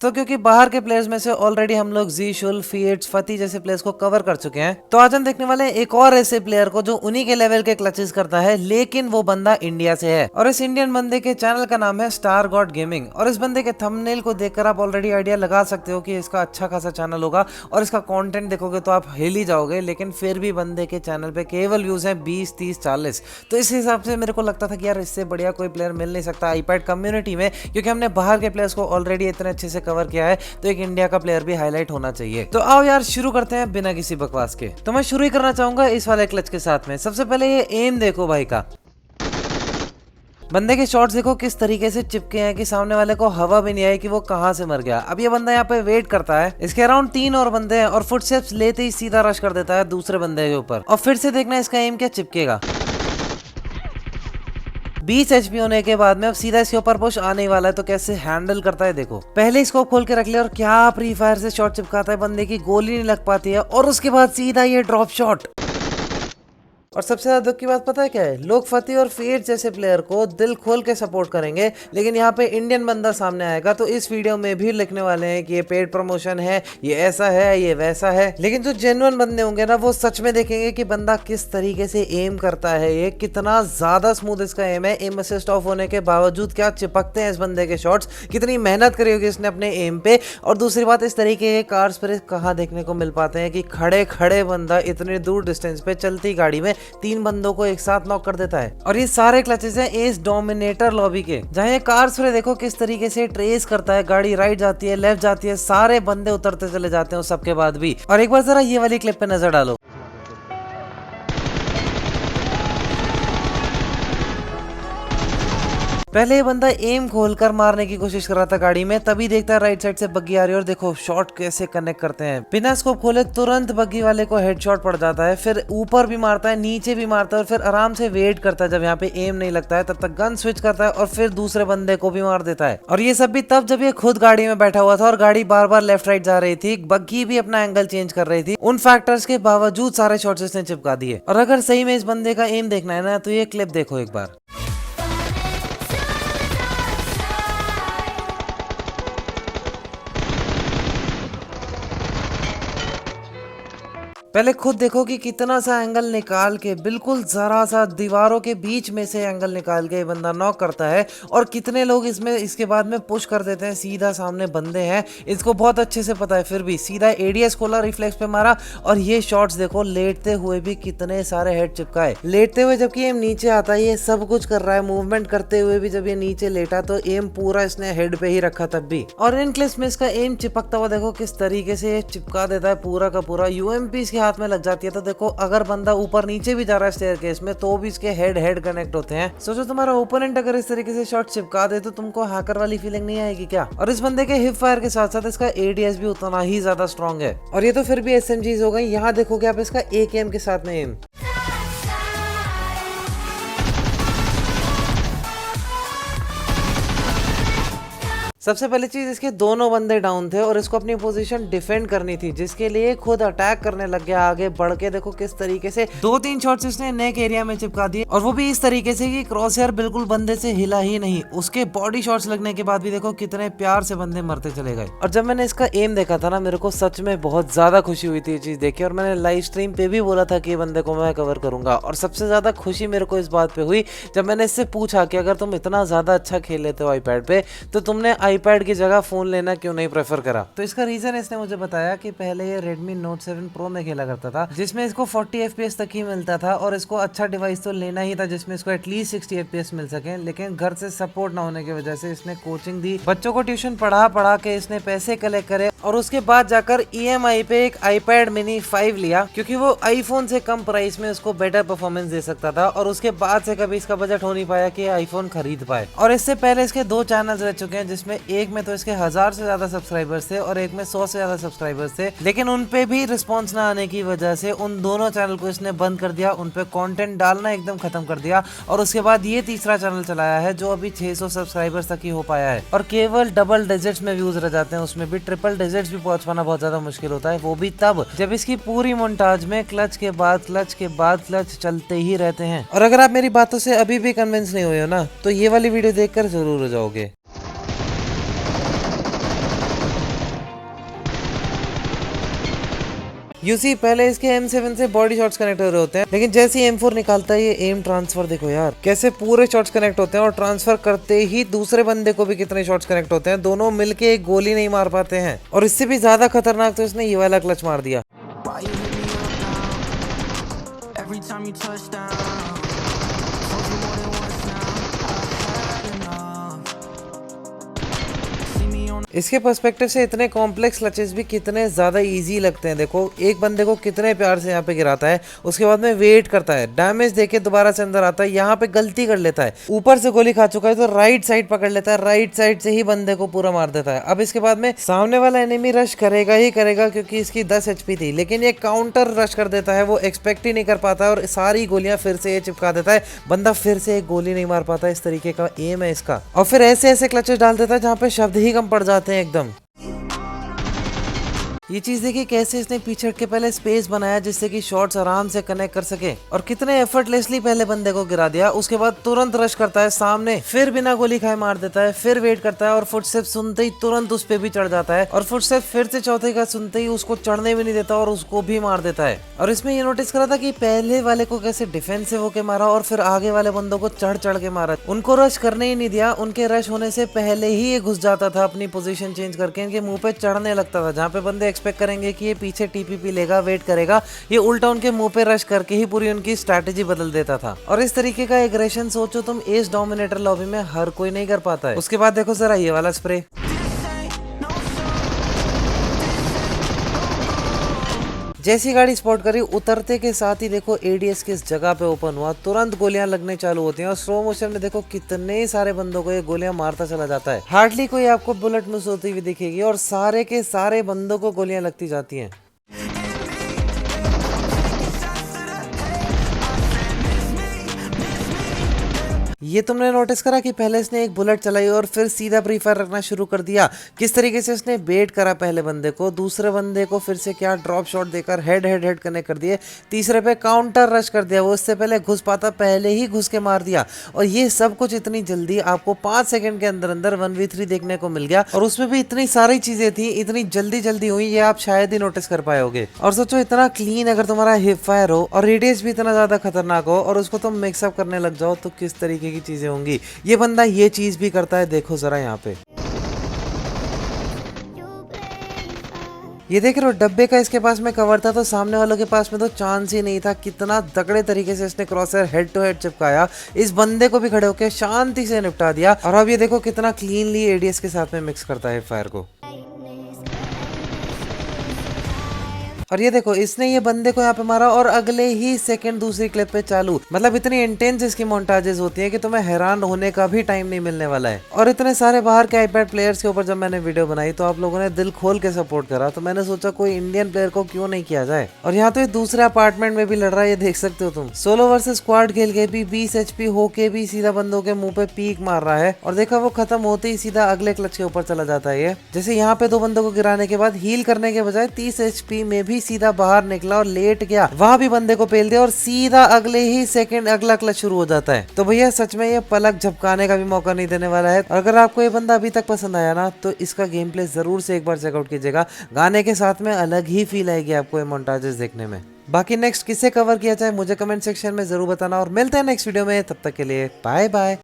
तो क्योंकि बाहर के प्लेयर्स में से ऑलरेडी हम लोग ज़ीशुल, फीट्स, फती जैसे प्लेयर्स को कवर कर चुके हैं, तो आज हम देखने वाले हैं एक और ऐसे प्लेयर को जो उन्हीं के लेवल के क्लचेस करता है, लेकिन वो बंदा इंडिया से है। और इस इंडियन बंदे के चैनल का नाम है स्टार गॉड गेमिंग। और इस बंदे के थंबनेल को देखकर आप ऑलरेडी आइडिया लगा सकते हो कि इसका अच्छा खासा चैनल होगा, और इसका कंटेंट देखोगे तो आप हिल ही जाओगे। लेकिन फिर भी बंदे के चैनल पे केवल व्यूज हैं 20, 30, 40। तो इस हिसाब से मेरे को लगता था कि यार इससे बढ़िया कोई प्लेयर मिल नहीं सकता आईपैड कम्युनिटी में, क्योंकि हमने बाहर के प्लेयर्स को ऑलरेडी इतने अच्छे से कवर किया है, तो एक इंडिया का प्लेयर भी हाईलाइट होना चाहिए। तो आओ यार शुरू करते हैं बिना किसी बकवास के। तो मैं शुरू ही करना चाहूंगा इस वाले क्लच के साथ में। सबसे पहले ये एम देखो भाई का, बंदे के शॉट्स देखो किस तरीके से चिपके हैं कि सामने वाले को हवा भी नहीं आई कि वो कहां से मर गया। अब ये बंदा यहाँ पे वेट करता है, इसके अराउंड 3 और बंदे हैं, और फुटस्टेप्स लेते ही सीधा रश कर देता है दूसरे बंदे के ऊपर। और फिर से देखना इसका एम क्या चिपकेगा। 20 HP होने के बाद में अब सीधा इसके ऊपर पुश आने वाला है, तो कैसे हैंडल करता है देखो। पहले इसको खोल के रख लिया और क्या प्री फायर से शॉट चिपकाता है, बंदे की गोली नहीं लग पाती है, और उसके बाद सीधा ये ड्रॉप शॉट। और सबसे ज्यादा दुख की बात पता है क्या है, लोग फती और फेट जैसे प्लेयर को दिल खोल के सपोर्ट करेंगे, लेकिन यहाँ पे इंडियन बंदा सामने आएगा तो इस वीडियो में भी लिखने वाले हैं कि ये पेड प्रमोशन है, ये ऐसा है, ये वैसा है। लेकिन जो जेन्युइन बंदे होंगे ना, वो सच में देखेंगे कि बंदा किस तरीके से एम करता है, ये कितना ज्यादा स्मूथ इसका एम है। एम असिस्ट ऑफ होने के बावजूद क्या चिपकते हैं इस बंदे के शॉट्स, कितनी मेहनत करी होगी इसने अपने एम पे। और दूसरी बात, इस तरीके के कार्स पर कहाँ देखने को मिल पाते हैं कि खड़े खड़े बंदा इतने दूर डिस्टेंस पे चलती गाड़ी में 3 बंदों को एक साथ नॉक कर देता है। और ये सारे क्लचेस हैं एस डोमिनेटर लॉबी के, जहां ये कार्स पे देखो किस तरीके से ट्रेस करता है, गाड़ी राइट जाती है, लेफ्ट जाती है, सारे बंदे उतरते चले जाते हैं सबके बाद भी। और एक बार जरा ये वाली क्लिप पे नजर डालो। पहले ये बंदा एम खोलकर मारने की कोशिश कर रहा था गाड़ी में, तभी देखता है राइट साइड से बग्गी आ रही है, और देखो शॉट कैसे कनेक्ट करते हैं। बिना स्कोप खोले तुरंत बग्गी वाले को हेडशॉट पड़ जाता है, फिर ऊपर भी मारता है, नीचे भी मारता है, और फिर आराम से वेट करता है जब यहाँ पे एम नहीं लगता है, तब तक गन स्विच करता है और फिर दूसरे बंदे को भी मार देता है। और ये सब भी तब जब ये खुद गाड़ी में बैठा हुआ था और गाड़ी बार बार लेफ्ट राइट जा रही थी, बग्गी भी अपना एंगल चेंज कर रही थी। उन फैक्टर्स के बावजूद सारे शॉट्स इसने चिपका दिए। और अगर सही में इस बंदे का एम देखना है ना, तो ये क्लिप देखो एक बार। पहले खुद देखो कि कितना सा एंगल निकाल के, बिल्कुल जरा सा दीवारों के बीच में से एंगल निकाल के बंदा नॉक करता है, और कितने लोग इसमें इसके बाद में पुश कर देते हैं। सीधा सामने बंदे हैं, इसको बहुत अच्छे से पता है, फिर भी सीधा एडीएस खोला, रिफ्लेक्स पे मारा, और ये शॉट्स देखो लेटते हुए भी कितने सारे हेड चिपकाए। लेटते हुए जबकि एम नीचे आता है, ये सब कुछ कर रहा है, मूवमेंट करते हुए भी जब ये नीचे लेटा तो एम पूरा इसने हेड पे ही रखा तब भी। और इन क्लिप्स में इसका एम चिपकता हुआ देखो किस तरीके से चिपका देता है पूरा का पूरा। यूएमपी इसके हाथ में लग जाती है, तो देखो अगर बंदा ऊपर नीचे भी जा रहा है स्टेयरकेस में, तो भी इसके हेड हेड कनेक्ट होते हैं। सोचो तुम्हारा ओपोनेंट अगर इस तरीके से शॉट चिपका दे, तो तुमको हैकर वाली फीलिंग नहीं आएगी क्या? और इस बंदे के हिप फायर के साथ साथ इसका एडीएस भी उतना ही ज्यादा स्ट्रॉन्ग है। और ये तो फिर भी एसएमजीज हो गई, यहाँ देखोगे आप इसका एकेएम के साथ में एम। सबसे पहली चीज, इसके दोनों बंदे डाउन थे और इसको अपनी पोजीशन डिफेंड करनी थी, जिसके लिए खुद अटैक करने लग गया आगे बढ़ के। देखो किस तरीके से 2-3 शॉट्स इसने नेक एरिया में चिपका दिए, और वो भी इस तरीके से कि क्रॉस हेयर बिल्कुल बंदे से हिला ही नहीं। उसके बॉडी शॉट्स लगने के बाद भी देखो कितने प्यार से बंदे मरते चले गए। और जब मैंने इसका एम देखा था ना, मेरे को सच में बहुत ज्यादा खुशी हुई थी ये चीज देख के, और मैंने लाइव स्ट्रीम पे भी बोला था कि ये बंदे को मैं कवर करूंगा। और सबसे ज्यादा खुशी मेरे को इस बात पे हुई जब मैंने इससे पूछा कि अगर तुम इतना ज्यादा अच्छा खेल लेते हो आईपैड पे, तो तुमने आईपैड की जगह फोन लेना क्यों नहीं प्रेफर करा? तो इसका रीजन इसने मुझे बताया कि पहले ये Redmi Note 7 Pro में खेला करता था, जिसमें इसको 40 FPS तक ही मिलता था, और इसको अच्छा डिवाइस तो लेना ही था जिसमें इसको एटलीस्ट 60 FPS मिल सके। लेकिन घर से सपोर्ट ना होने की वजह से इसने कोचिंग दी, बच्चों को ट्यूशन पढ़ा के इसने पैसे कलेक्ट करे, और उसके बाद जाकर EMI पे एक iPad mini 5 लिया, क्योंकि वो आईफोन से कम प्राइस में उसको बेटर परफॉर्मेंस दे सकता था। और उसके बाद से कभी इसका बजट हो नहीं पाया कि आईफोन खरीद पाए। और इससे पहले इसके 2 चैनल्स रह चुके हैं, जिसमें एक में तो इसके 1000 से ज्यादा सब्सक्राइबर्स थे और एक में 100 से ज्यादा सब्सक्राइबर्स थे, लेकिन उन पे भी रिस्पॉन्स ना आने की वजह से उन दोनों चैनल को इसने बंद कर दिया, उन पे कंटेंट डालना एकदम खत्म कर दिया। और उसके बाद ये तीसरा चैनल चलाया है जो अभी 600 सब्सक्राइबर्स तक ही हो पाया है, और केवल डबल डिजिट्स में व्यूज रह जाते हैं, उसमें भी ट्रिपल डिजिट्स भी पहुंच पाना बहुत ज्यादा मुश्किल होता है, वो भी तब जब इसकी पूरी मोन्टाज में क्लच के बाद क्लच के बाद क्लच चलते ही रहते हैं। और अगर आप मेरी बातों से अभी भी कन्विंस नहीं हुए हो ना, तो ये वाली वीडियो देखकर जरूर हो जाओगे। यूसी पहले इसके M7 से बॉडी शॉट्स कनेक्ट हो रहे होते हैं, लेकिन जैसे ही M4 निकालता है ये एम ट्रांसफर देखो यार कैसे पूरे शॉट्स कनेक्ट होते हैं, और ट्रांसफर करते ही दूसरे बंदे को भी कितने शॉट्स कनेक्ट होते हैं, दोनों मिलके एक गोली नहीं मार पाते हैं। और इससे भी ज्यादा खतरनाक तो इसने ये वाला क्लच मार दिया। इसके पर्सपेक्टिव से इतने कॉम्प्लेक्स क्लचेस भी कितने ज्यादा इजी लगते हैं। देखो एक बंदे को कितने प्यार से यहाँ पे गिराता है, उसके बाद में वेट करता है, डैमेज देके दोबारा से अंदर आता है, यहाँ पे गलती कर लेता है, ऊपर से गोली खा चुका है तो राइट साइड पकड़ लेता है, राइट साइड से ही बंदे को पूरा मार देता है। अब इसके बाद में सामने वाला एनिमी रश करेगा ही करेगा क्योंकि इसकी 10 HP थी, लेकिन ये काउंटर रश कर देता है, वो एक्सपेक्ट ही नहीं कर पाता और सारी गोलियां फिर से ये चिपका देता है, बंदा फिर से एक गोली नहीं मार पाता। इस तरीके का एम है इसका, और फिर ऐसे ऐसे क्लचेस डाल देता है जहाँ पे शब्द ही कम पड़ जाते हैं एकदम। ये चीज देखिए कैसे इसने पीछे हट के पहले स्पेस बनाया जिससे कि शॉट्स आराम से कनेक्ट कर सके, और कितने एफर्टलेसली पहले बंदे को गिरा दिया, उसके बाद तुरंत रश करता है सामने, फिर बिना गोली खाए मार देता है, फिर वेट करता है और फुटस्टेप सुनते ही तुरंत उस पे भी चढ़ जाता है, और फुटस्टेप फिर से चौथे का सुनते ही उसको चढ़ने भी नहीं देता और उसको भी मार देता है। और इसमें ये नोटिस करा था कि पहले वाले को कैसे डिफेंसिव होके मारा और फिर आगे वाले बंदों को चढ़ चढ़ के मारा, उनको रश करने ही नहीं दिया, उनके रश होने से पहले ही ये घुस जाता था अपनी पोजीशन चेंज करके, इनके मुंह पे चढ़ने लगता था, जहाँ पे बंदे एक्सपेक्ट करेंगे कि ये पीछे टीपीपी लेगा, वेट करेगा, ये उल्टा उनके मुंह पे रश करके ही पूरी उनकी स्ट्रैटेजी बदल देता था। और इस तरीके का एग्रेशन सोचो तुम एस डोमिनेटर लॉबी में हर कोई नहीं कर पाता है। उसके बाद देखो जरा ये वाला स्प्रे, जैसी गाड़ी स्पॉट करी उतरते के साथ ही देखो एडीएस किस जगह पे ओपन हुआ, तुरंत गोलियां लगने चालू होती हैं और स्लो मोशन में देखो कितने सारे बंदों को ये गोलियां मारता चला जाता है। हार्डली कोई आपको बुलेट मिस होती हुई दिखेगी और सारे के सारे बंदों को गोलियां लगती जाती हैं। ये तुमने नोटिस करा कि पहले इसने एक बुलेट चलाई और फिर सीधा प्री फायर रखना शुरू कर दिया, किस तरीके से इसने बेट करा पहले बंदे को, दूसरे बंदे को फिर से क्या ड्रॉप शॉट देकर हेड हेड हेड कनेक्ट कर दिए, तीसरे पे काउंटर रश कर दिया, वो इससे पहले घुस पाता पहले ही घुस के मार दिया। और ये सब कुछ इतनी जल्दी आपको 5 सेकंड के अंदर अंदर 1v3 देखने को मिल गया, और उसमें भी इतनी सारी चीजें थी, इतनी जल्दी जल्दी हुई, ये आप शायद ही नोटिस कर पाए होगे। और सोचो इतना क्लीन अगर तुम्हारा हिप फायर हो और रेडियस भी इतना ज्यादा खतरनाक हो और उसको तुम मिक्सअप करने लग जाओ तो किस तरीके की चीजें होंगी। ये बंदा ये चीज भी करता है, देखो जरा यहाँ पे ये देख रहे हो, डब्बे का इसके पास में कवर था तो सामने वालों के पास में तो चांस ही नहीं था। कितना तगड़े तरीके से इसने क्रॉसर हेड टू हेड चिपकाया, इस बंदे को भी खड़े होकर शांति से निपटा दिया। और अब ये देखो कितना क्लीनली एडीएस के साथ में मिक्स करता है फायर को। और ये देखो इसने ये बंदे को यहाँ पे मारा और अगले ही सेकंड दूसरी क्लिप पे चालू, मतलब इतनी इंटेंस इसकी मोन्टाजेस होती है कि तुम्हें हैरान होने का भी टाइम नहीं मिलने वाला है। और इतने सारे बाहर के आईपैड प्लेयर्स के ऊपर जब मैंने वीडियो बनाई तो आप लोगों ने दिल खोल के सपोर्ट करा, तो मैंने सोचा कोई इंडियन प्लेयर को क्यों नहीं किया जाए। और यहाँ तो ये दूसरे अपार्टमेंट में भी लड़ रहा है, ये देख सकते हो तुम, सोलो वर्सेस स्क्वाड खेल के भी 20 HP होके भी सीधा बंदों के मुंह पे पीक मार रहा है। और देखा वो खत्म होते ही सीधा अगले क्लच के ऊपर चला जाता है। ये जैसे यहाँ पे 2 बंदों को गिराने के बाद हील करने के बजाय 30 HP में भी सीधा बाहर निकला और लेट गया, वहां भी बंदे को पेल दिया और सीधा अगले ही सेकंड अगला क्लच शुरू हो जाता है। तो भैया सच में ये पलक झपकाने का भी मौका नहीं देने वाला है। और अगर आपको ये बंदा अभी तक पसंद आया ना तो इसका गेम प्ले जरूर से एक बार चेकआउट कीजिएगा, गाने के साथ में अलग ही फील आएगी आपको ये मोन्टाजेस देखने में। बाकी नेक्स्ट किसे कवर किया जाए मुझे कमेंट सेक्शन में जरूर बताना, और मिलते हैं नेक्स्ट वीडियो में, तब तक के लिए बाय बाय।